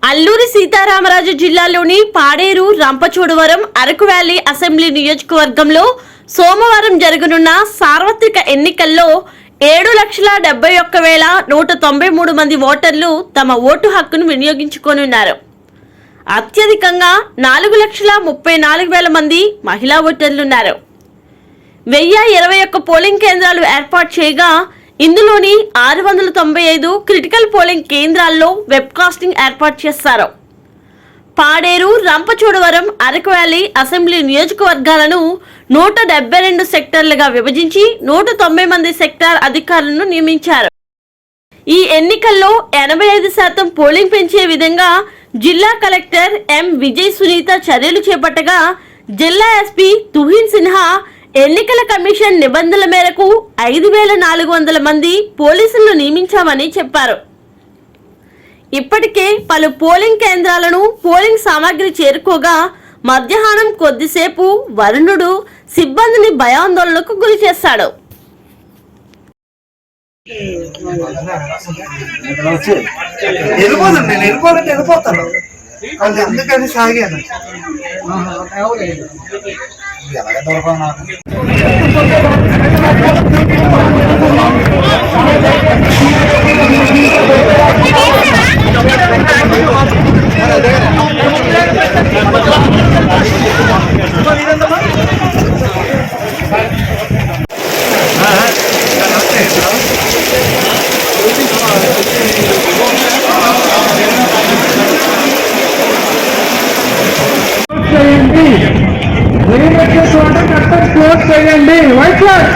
అల్లూరి సీతారామరాజు జిల్లాలోని Paderu, Rampachodavaram, Araku valley assembly నియోజకవర్గంలో సోమవారం జరగనున్న సార్వత్రిక ఎన్నికల్లో 7,71,193 మంది ఓటర్లు తమ ఓటు హక్కును వినియోగించుకోనున్నారు. అత్యధికంగా 4,34,000 మంది మహిళా ఓటర్లున్నారు. 1021 పోలింగ్ కేంద్రాలు ఏర్పాటు చేయగా ఇందులోని 695 క్రిటికల్ పోలింగ్ కేంద్రాల్లో వెబ్కాస్టింగ్ ఏర్పాటు చేశారు. పాడేరు, రంపచోడవరం, అరకు వ్యాలీ అసెంబ్లీ నియోజకవర్గాలను 172 సెక్టార్లుగా విభజించి 190 మంది సెక్టార్ అధికారులను నియమించారు. ఈ ఎన్నికల్లో 85% పోలింగ్ పెంచే విధంగా జిల్లా కలెక్టర్ ఎం విజయ్ సునీత చర్యలు చేపట్టగా జిల్లా ఎస్పీ తుహిన్ సిన్హా ఎన్నికల కమిషన్ నిబంధనల మేరకు 5,400 మంది పోలీసులను నియమించామని చెప్పారు. ఇప్పటికే పలు పోలింగ్ కేంద్రాలను పోలింగ్ సామాగ్రి చేరుకోగా మధ్యాహ్నం కొద్దిసేపు వరుణుడు సిబ్బందిని భయాందోళనకు గురి చేశాడు. అందుకని సాగాను. ఎలాగ దొరకవు నాకు. క్లోజ్ చేయండి. White flag